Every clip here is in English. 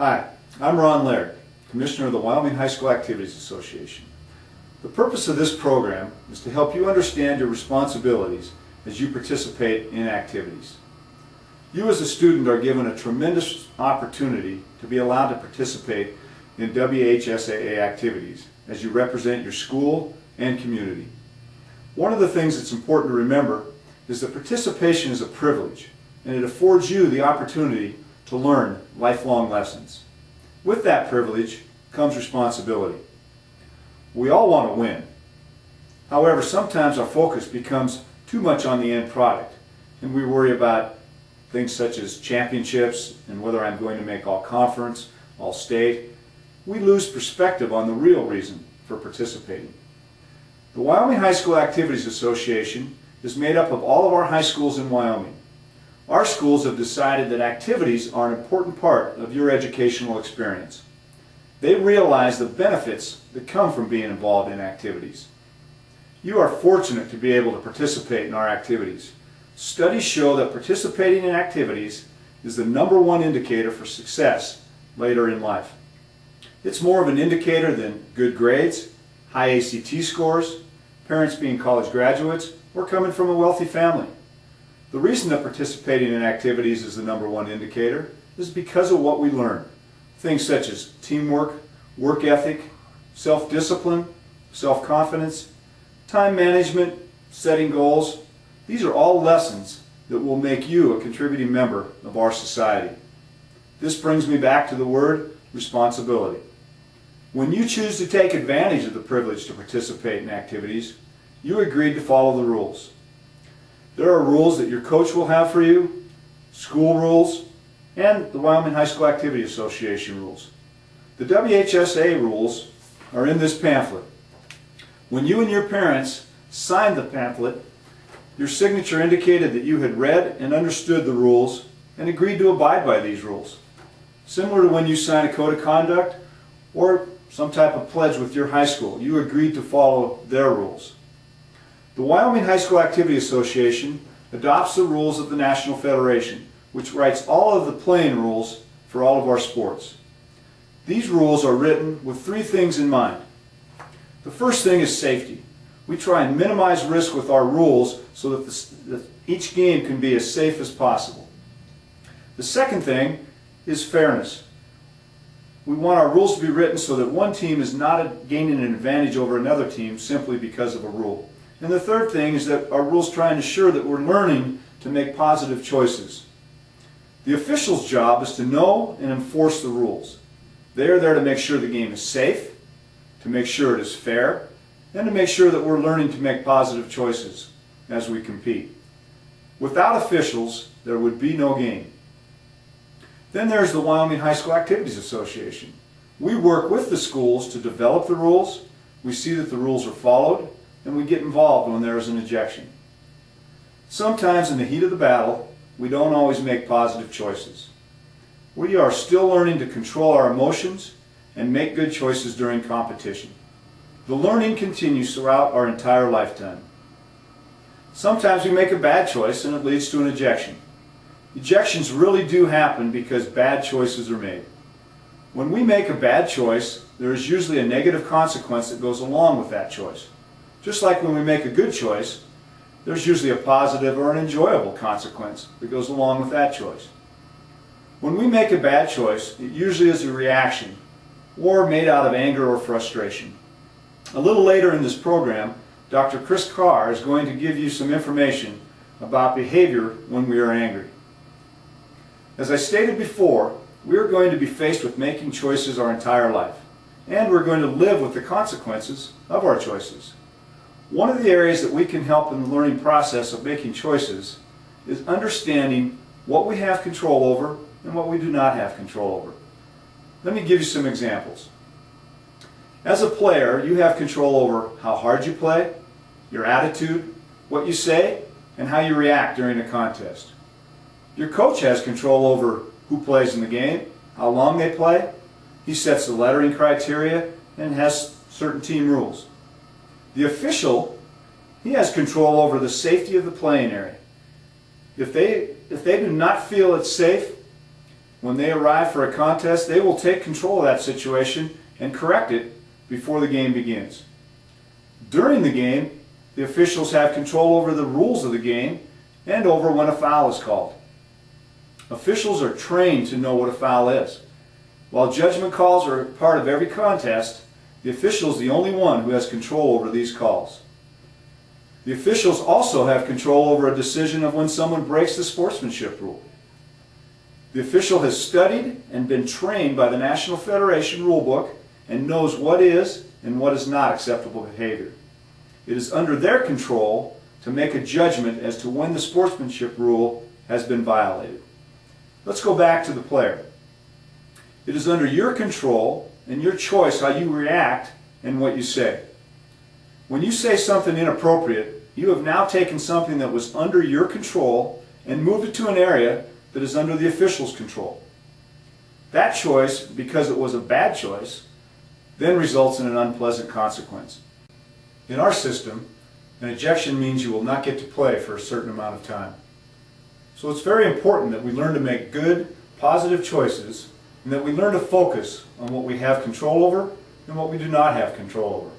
Hi, I'm Ron Laird, Commissioner of the Wyoming High School Activities Association. The purpose of this program is to help you understand your responsibilities as you participate in activities. You as a student are given a tremendous opportunity to be allowed to participate in WHSAA activities as you represent your school and community. One of the things that's important to remember is that participation is a privilege, and it affords you the opportunity to learn lifelong lessons. With that privilege comes responsibility. We all want to win. However, sometimes our focus becomes too much on the end product, and we worry about things such as championships and whether I'm going to make all conference, all state. We lose perspective on the real reason for participating. The Wyoming High School Activities Association is made up of all of our high schools in Wyoming. Our schools have decided that activities are an important part of your educational experience. They realize the benefits that come from being involved in activities. You are fortunate to be able to participate in our activities. Studies show that participating in activities is the #1 indicator for success later in life. It's more of an indicator than good grades, high ACT scores, parents being college graduates, or coming from a wealthy family. The reason that participating in activities is the #1 indicator is because of what we learn. Things such as teamwork, work ethic, self-discipline, self-confidence, time management, setting goals. These are all lessons that will make you a contributing member of our society. This brings me back to the word responsibility. When you choose to take advantage of the privilege to participate in activities, you agreed to follow the rules. There are rules that your coach will have for you, school rules, and the Wyoming High School Activity Association rules. The WHSAA rules are in this pamphlet. When you and your parents signed the pamphlet, your signature indicated that you had read and understood the rules and agreed to abide by these rules. Similar to when you sign a code of conduct or some type of pledge with your high school, you agreed to follow their rules. The Wyoming High School Activity Association adopts the rules of the National Federation, which writes all of the playing rules for all of our sports. These rules are written with 3 things in mind. The first thing is safety. We try and minimize risk with our rules so that each game can be as safe as possible. The second thing is fairness. We want our rules to be written so that one team is not gaining an advantage over another team simply because of a rule. And the third thing is that our rules try and ensure that we're learning to make positive choices. The official's job is to know and enforce the rules. They are there to make sure the game is safe, to make sure it is fair, and to make sure that we're learning to make positive choices as we compete. Without officials, there would be no game. Then there's the Wyoming High School Activities Association. We work with the schools to develop the rules, we see that the rules are followed, and we get involved when there is an ejection. Sometimes in the heat of the battle, we don't always make positive choices. We are still learning to control our emotions and make good choices during competition. The learning continues throughout our entire lifetime. Sometimes we make a bad choice and it leads to an ejection. Ejections really do happen because bad choices are made. When we make a bad choice, there is usually a negative consequence that goes along with that choice. Just like when we make a good choice, there's usually a positive or an enjoyable consequence that goes along with that choice. When we make a bad choice, it usually is a reaction or made out of anger or frustration. A little later in this program, Dr. Chris Carr is going to give you some information about behavior when we are angry. As I stated before, we are going to be faced with making choices our entire life, and we're going to live with the consequences of our choices. One of the areas that we can help in the learning process of making choices is understanding what we have control over and what we do not have control over. Let me give you some examples. As a player, you have control over how hard you play, your attitude, what you say, and how you react during a contest. Your coach has control over who plays in the game, how long they play. He sets the lettering criteria and has certain team rules. The official, he has control over the safety of the playing area. If they do not feel it's safe, when they arrive for a contest, they will take control of that situation and correct it before the game begins. During the game, the officials have control over the rules of the game and over when a foul is called. Officials are trained to know what a foul is. While judgment calls are part of every contest, the official is the only one who has control over these calls. The officials also have control over a decision of when someone breaks the sportsmanship rule. The official has studied and been trained by the National Federation Rulebook and knows what is and what is not acceptable behavior. It is under their control to make a judgment as to when the sportsmanship rule has been violated. Let's go back to the player. It is under your control and your choice how you react and what you say. When you say something inappropriate, you have now taken something that was under your control and moved it to an area that is under the official's control. That choice, because it was a bad choice, then results in an unpleasant consequence. In our system, an ejection means you will not get to play for a certain amount of time. So it's very important that we learn to make good, positive choices and that we learn to focus on what we have control over and what we do not have control over.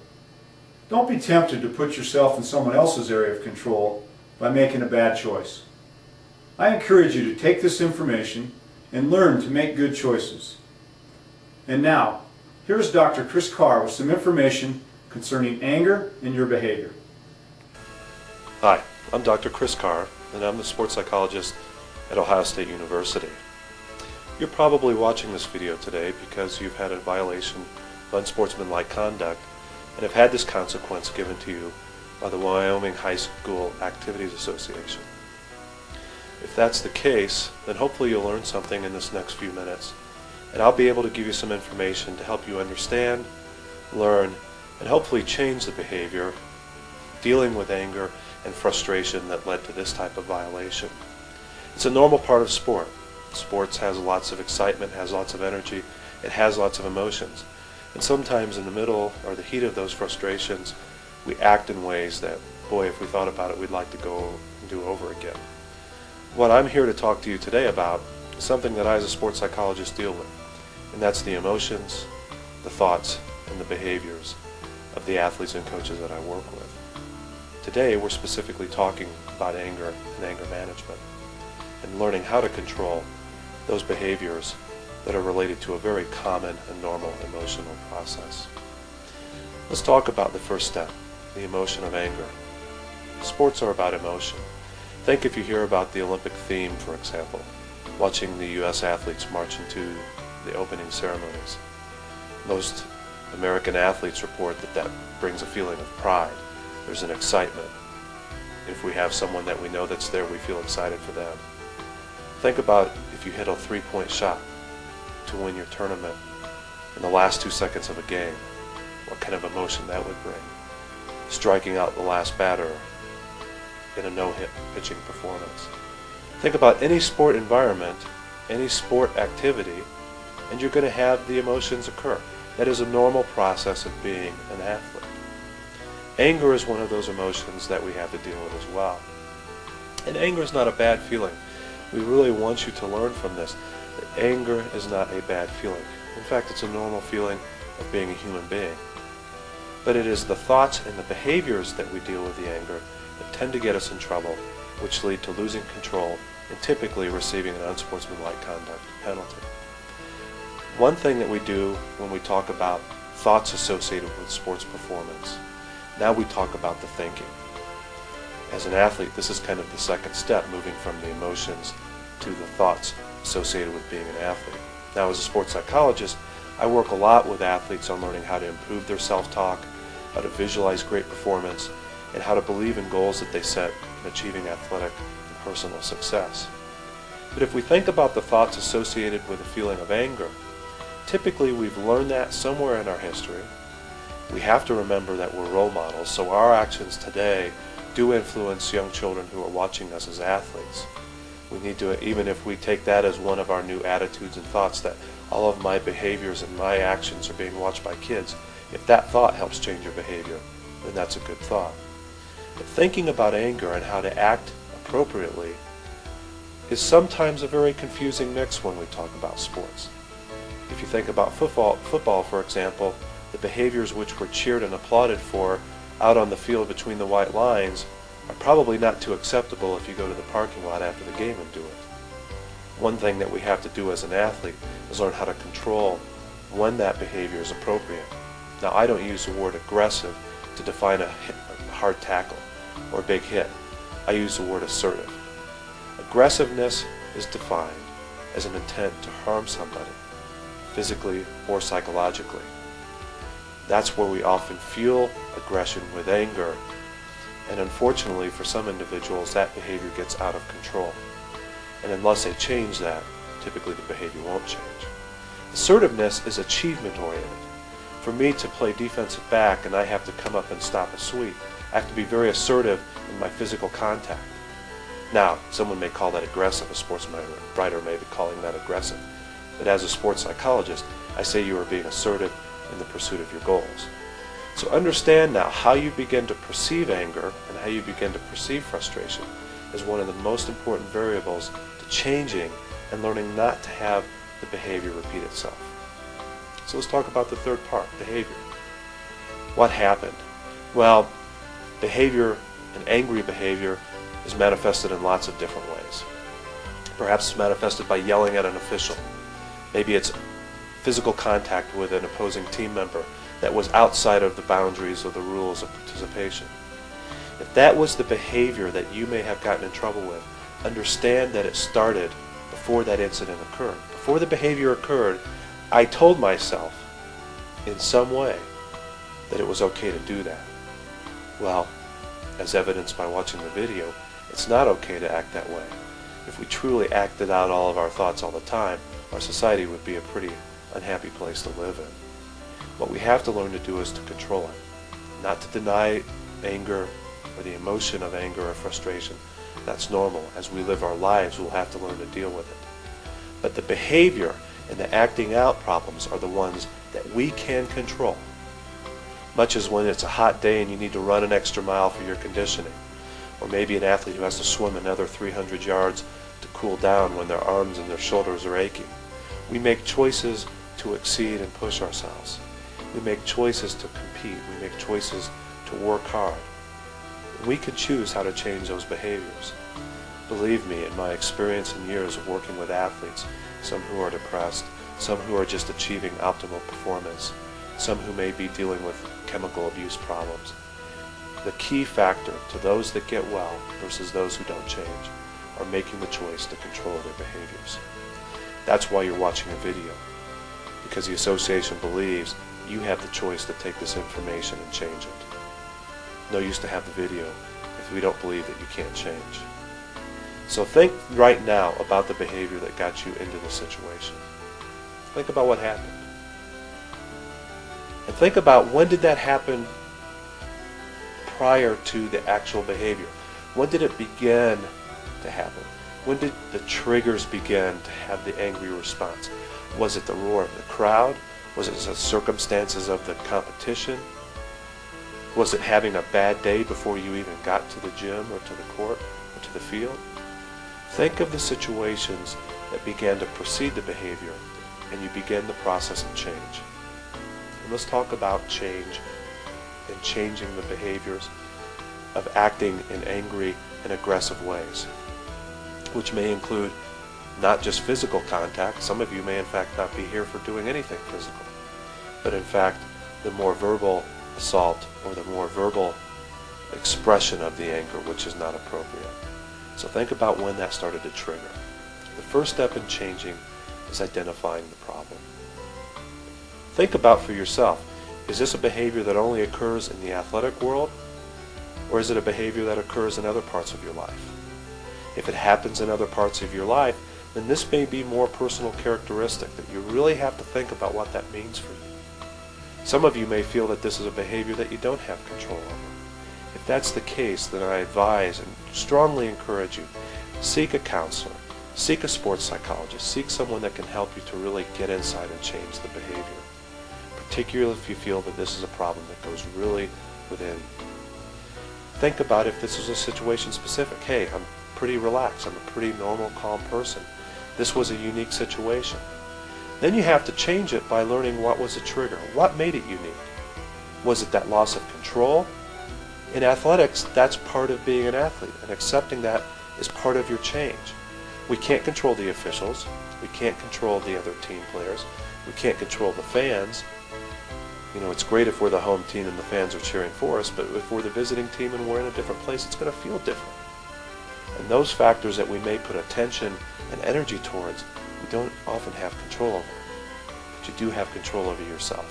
Don't be tempted to put yourself in someone else's area of control by making a bad choice. I encourage you to take this information and learn to make good choices. And now, here's Dr. Chris Carr with some information concerning anger and your behavior. Hi, I'm Dr. Chris Carr, and I'm the sports psychologist at Ohio State University. You're probably watching this video today because you've had a violation of unsportsmanlike conduct and have had this consequence given to you by the Wyoming High School Activities Association. If that's the case, then hopefully you'll learn something in this next few minutes, and I'll be able to give you some information to help you understand, learn, and hopefully change the behavior, dealing with anger and frustration that led to this type of violation. It's a normal part of sport. Sports has lots of excitement, has lots of energy, it has lots of emotions. And sometimes in the middle or the heat of those frustrations, we act in ways that, boy, if we thought about it, we'd like to go and do over again. What I'm here to talk to you today about is something that I as a sports psychologist deal with, and that's the emotions, the thoughts, and the behaviors of the athletes and coaches that I work with. Today we're specifically talking about anger and anger management and learning how to control those behaviors that are related to a very common and normal emotional process. Let's talk about the first step, the emotion of anger. Sports are about emotion. Think if you hear about the Olympic theme, for example, watching the U.S. athletes march into the opening ceremonies. Most American athletes report that that brings a feeling of pride. There's an excitement. If we have someone that we know that's there, we feel excited for them. Think about if you hit a three-point shot to win your tournament in the last 2 seconds of a game, what kind of emotion that would bring. Striking out the last batter in a no-hit pitching performance. Think about any sport environment, any sport activity, and you're going to have the emotions occur. That is a normal process of being an athlete. Anger is one of those emotions that we have to deal with as well. And anger is not a bad feeling. We really want you to learn from this that anger is not a bad feeling. In fact, it's a normal feeling of being a human being. But it is the thoughts and the behaviors that we deal with the anger that tend to get us in trouble, which lead to losing control and typically receiving an unsportsmanlike conduct penalty. One thing that we do when we talk about thoughts associated with sports performance, now we talk about the thinking. As an athlete, this is kind of the second step, moving from the emotions to the thoughts associated with being an athlete. Now, as a sports psychologist, I work a lot with athletes on learning how to improve their self-talk, how to visualize great performance, and how to believe in goals that they set in achieving athletic and personal success. But if we think about the thoughts associated with a feeling of anger, typically we've learned that somewhere in our history. We have to remember that we're role models, so our actions today do influence young children who are watching us as athletes. We need to, even if we take that as one of our new attitudes and thoughts, that all of my behaviors and my actions are being watched by kids, if that thought helps change your behavior, then that's a good thought. But thinking about anger and how to act appropriately is sometimes a very confusing mix when we talk about sports. If you think about football, for example, the behaviors which were cheered and applauded for out on the field between the white lines are probably not too acceptable if you go to the parking lot after the game and do it. One thing that we have to do as an athlete is learn how to control when that behavior is appropriate. Now, I don't use the word aggressive to define a hard tackle or a big hit. I use the word assertive. Aggressiveness is defined as an intent to harm somebody, physically or psychologically. That's where we often fuel aggression with anger, and unfortunately for some individuals that behavior gets out of control. And unless they change that, typically the behavior won't change. Assertiveness is achievement oriented. For me to play defensive back and I have to come up and stop a sweep, I have to be very assertive in my physical contact. Now, someone may call that aggressive, a sports writer may be calling that aggressive. But as a sports psychologist, I say you are being assertive in the pursuit of your goals. So understand now how you begin to perceive anger and how you begin to perceive frustration is one of the most important variables to changing and learning not to have the behavior repeat itself. So let's talk about the third part, behavior. What happened? Well, behavior and angry behavior is manifested in lots of different ways. Perhaps it's manifested by yelling at an official. Maybe it's physical contact with an opposing team member that was outside of the boundaries of the rules of participation. If that was the behavior that you may have gotten in trouble with, understand that it started before that incident occurred. Before the behavior occurred, I told myself in some way that it was okay to do that. Well, as evidenced by watching the video, it's not okay to act that way. If we truly acted out all of our thoughts all the time, our society would be a pretty unhappy place to live in. What we have to learn to do is to control it, not to deny anger or the emotion of anger or frustration. That's normal. As we live our lives, we'll have to learn to deal with it. But the behavior and the acting out problems are the ones that we can control. Much as when it's a hot day and you need to run an extra mile for your conditioning, or maybe an athlete who has to swim another 300 yards to cool down when their arms and their shoulders are aching. We make choices to exceed and push ourselves. We make choices to compete. We make choices to work hard. We can choose how to change those behaviors. Believe me, in my experience and years of working with athletes, some who are depressed, some who are just achieving optimal performance, some who may be dealing with chemical abuse problems, the key factor to those that get well versus those who don't change are making the choice to control their behaviors. That's why you're watching a video, because the association believes you have the choice to take this information and change it. No use to have the video if we don't believe that you can't change. So think right now about the behavior that got you into this situation. Think about what happened. And think about, when did that happen prior to the actual behavior? When did it begin to happen? When did the triggers begin to have the angry response? Was it the roar of the crowd? Was it the circumstances of the competition? Was it having a bad day before you even got to the gym or to the court or to the field? Think of the situations that began to precede the behavior, and you begin the process of change. And let's talk about change and changing the behaviors of acting in angry and aggressive ways, which may include not just physical contact. Some of you may in fact not be here for doing anything physical, but in fact the more verbal assault or the more verbal expression of the anger, which is not appropriate. So think about when that started to trigger. The first step in changing is identifying the problem. Think about for yourself, is this a behavior that only occurs in the athletic world, or is it a behavior that occurs in other parts of your life? If it happens in other parts of your life, then this may be more personal characteristic that you really have to think about what that means for you. Some of you may feel that this is a behavior that you don't have control over. If that's the case, then I advise and strongly encourage you, seek a counselor, seek a sports psychologist, seek someone that can help you to really get inside and change the behavior, particularly if you feel that this is a problem that goes really within. Think about if this is a situation specific. Hey, I'm pretty relaxed. I'm a pretty normal, calm person. This was a unique situation. Then you have to change it by learning what was the trigger. What made it unique? Was it that loss of control? In athletics, that's part of being an athlete, and accepting that is part of your change. We can't control the officials. We can't control the other team players. We can't control the fans. You know, it's great if we're the home team and the fans are cheering for us, but if we're the visiting team and we're in a different place, it's going to feel different. And those factors that we may put attention and energy towards, we don't often have control over. But you do have control over yourself.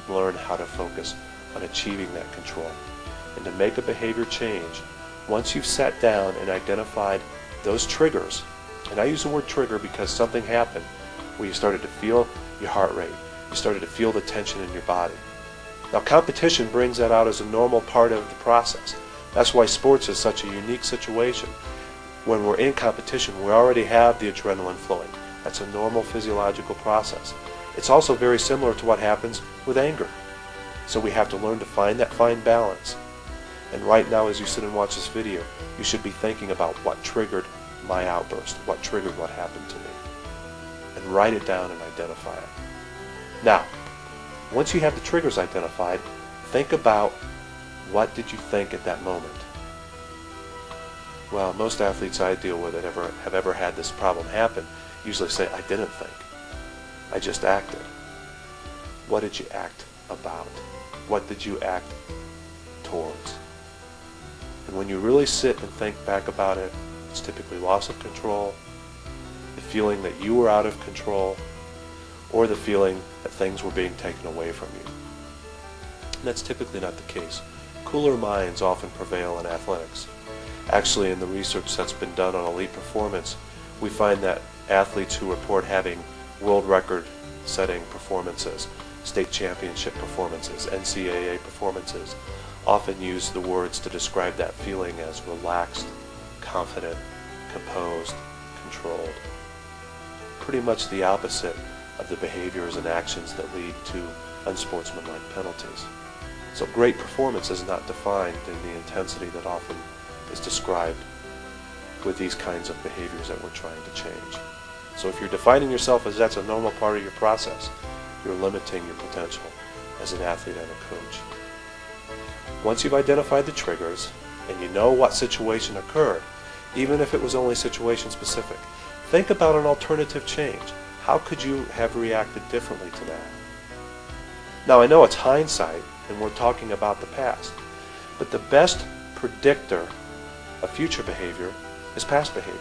Learn how to focus on achieving that control. And to make a behavior change, once you've sat down and identified those triggers, and I use the word trigger because something happened where you started to feel your heart rate, you started to feel the tension in your body. Now, competition brings that out as a normal part of the process. That's why sports is such a unique situation. When we're in competition, we already have the adrenaline flowing. That's a normal physiological process. It's also very similar to what happens with anger. So we have to learn to find that fine balance. And right now, as you sit and watch this video, you should be thinking about what triggered my outburst, what triggered what happened to me. And write it down and identify it. Now, once you have the triggers identified, think about what did you think at that moment. Well, most athletes I deal with that have ever had this problem happen usually say, I didn't think. I just acted. What did you act about? What did you act towards? And when you really sit and think back about it, it's typically loss of control, the feeling that you were out of control, or the feeling that things were being taken away from you. And that's typically not the case. Cooler minds often prevail in athletics. Actually, in the research that's been done on elite performance, we find that athletes who report having world record setting performances, state championship performances, NCAA performances, often use the words to describe that feeling as relaxed, confident, composed, controlled. Pretty much the opposite of the behaviors and actions that lead to unsportsmanlike penalties. So great performance is not defined in the intensity that often is described with these kinds of behaviors that we're trying to change. So if you're defining yourself as that's a normal part of your process, you're limiting your potential as an athlete and a coach. Once you've identified the triggers and you know what situation occurred, even if it was only situation specific, think about an alternative change. How could you have reacted differently to that? Now, I know it's hindsight and we're talking about the past, but the best predictor of future behavior is past behavior.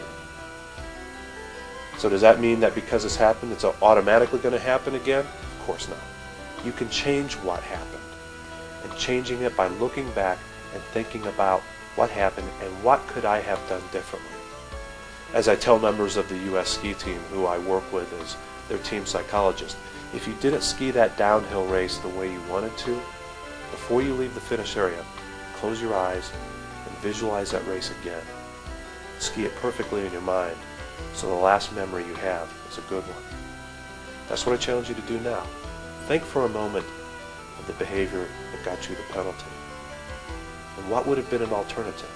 So does that mean that because this happened, it's automatically going to happen again? Of course not. You can change what happened, and changing it by looking back and thinking about what happened and what could I have done differently. As I tell members of the U.S. ski team who I work with as their team psychologist, if you didn't ski that downhill race the way you wanted to, before you leave the finish area, close your eyes and visualize that race again. Ski it perfectly in your mind so the last memory you have is a good one. That's what I challenge you to do now. Think for a moment of the behavior that got you the penalty. And what would have been an alternative?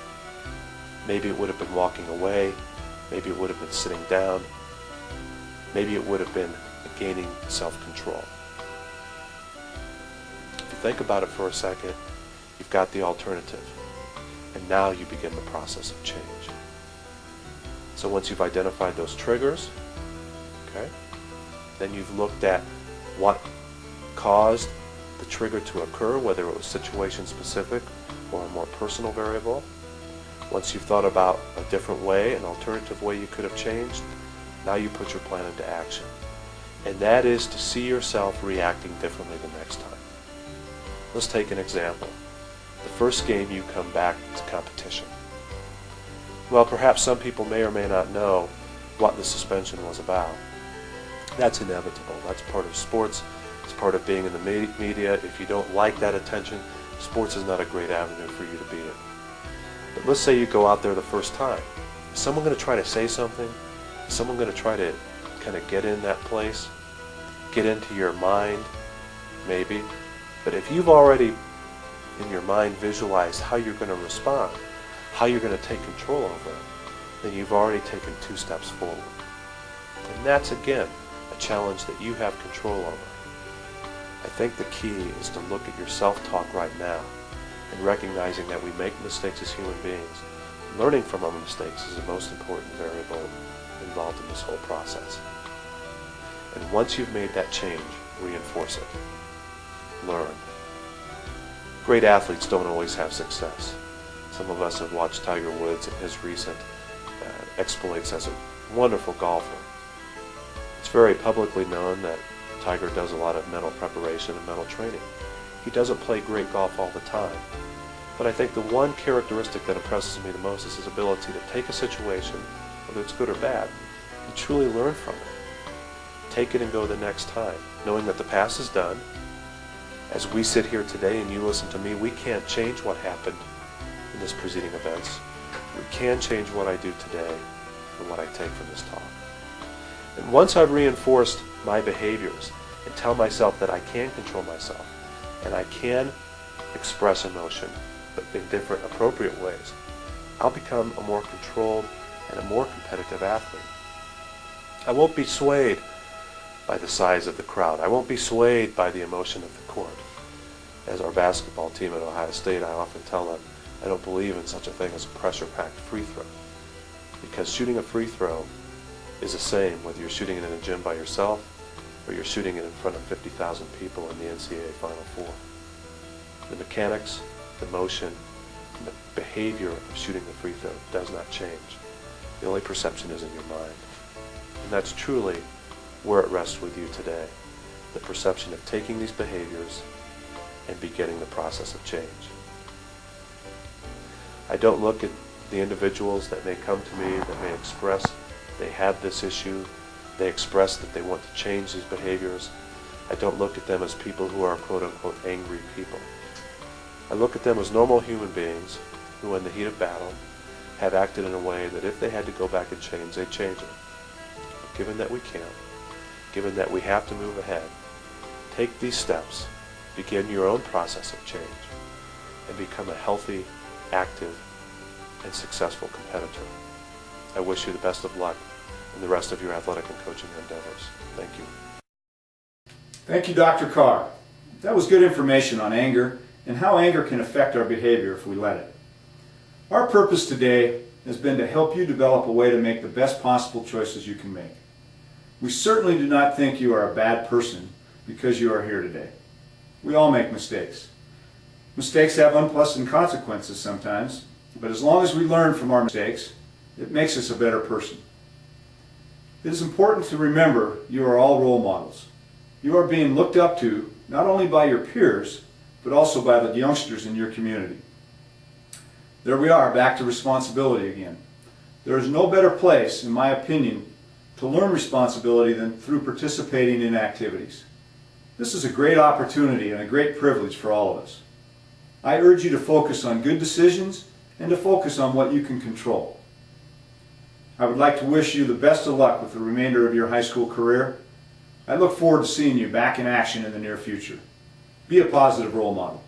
Maybe it would have been walking away. Maybe it would have been sitting down. Maybe it would have been gaining self-control. If you think about it for a second, you've got the alternative. And now you begin the process of change. So once you've identified those triggers, okay, then you've looked at what caused the trigger to occur, whether it was situation specific or a more personal variable. Once you've thought about a different way, an alternative way you could have changed, now you put your plan into action. And that is to see yourself reacting differently the next time. Let's take an example. The first game you come back to competition. Well, perhaps some people may or may not know what the suspension was about. That's inevitable. That's part of sports. It's part of being in the media. If you don't like that attention, sports is not a great avenue for you to be in. But let's say you go out there the first time. Is someone going to try to say something? Is someone going to try to kind of get in that place? Get into your mind? Maybe. But if you've already in your mind visualized how you're going to respond, how you're going to take control over it, then you've already taken 2 steps forward. And that's, again, a challenge that you have control over. I think the key is to look at your self-talk right now and recognizing that we make mistakes as human beings. Learning from our mistakes is the most important variable involved in this whole process. And once you've made that change, reinforce it. Learn. Great athletes don't always have success. Some of us have watched Tiger Woods and his recent exploits as a wonderful golfer. It's very publicly known that Tiger does a lot of mental preparation and mental training. He doesn't play great golf all the time, but I think the one characteristic that impresses me the most is his ability to take a situation, whether it's good or bad, and truly learn from it. Take it and go the next time, knowing that the past is done. As we sit here today and you listen to me, we can't change what happened in this preceding events. We can change what I do today and what I take from this talk. And once I've reinforced my behaviors and tell myself that I can control myself and I can express emotion, but in different appropriate ways, I'll become a more controlled and a more competitive athlete. I won't be swayed by the size of the crowd. I won't be swayed by the emotion of the court. As our basketball team at Ohio State, I often tell them I don't believe in such a thing as a pressure-packed free throw. Because shooting a free throw is the same whether you're shooting it in a gym by yourself or you're shooting it in front of 50,000 people in the NCAA Final Four. The mechanics, the motion, and the behavior of shooting the free throw does not change. The only perception is in your mind. And that's truly where it rests with you today. The perception of taking these behaviors and beginning the process of change. I don't look at the individuals that may come to me that may express they have this issue, they express that they want to change these behaviors. I don't look at them as people who are quote-unquote angry people. I look at them as normal human beings who in the heat of battle have acted in a way that if they had to go back and change, they'd change it. But given that we can't, given that we have to move ahead, take these steps, begin your own process of change, and become a healthy, active, and successful competitor. I wish you the best of luck in the rest of your athletic and coaching endeavors. Thank you. Thank you, Dr. Carr. That was good information on anger and how anger can affect our behavior if we let it. Our purpose today has been to help you develop a way to make the best possible choices you can make. We certainly do not think you are a bad person because you are here today. We all make mistakes. Mistakes have unpleasant consequences sometimes, but as long as we learn from our mistakes, it makes us a better person. It is important to remember you are all role models. You are being looked up to not only by your peers, but also by the youngsters in your community. There we are, back to responsibility again. There is no better place, in my opinion, to learn responsibility than through participating in activities. This is a great opportunity and a great privilege for all of us. I urge you to focus on good decisions and to focus on what you can control. I would like to wish you the best of luck with the remainder of your high school career. I look forward to seeing you back in action in the near future. Be a positive role model.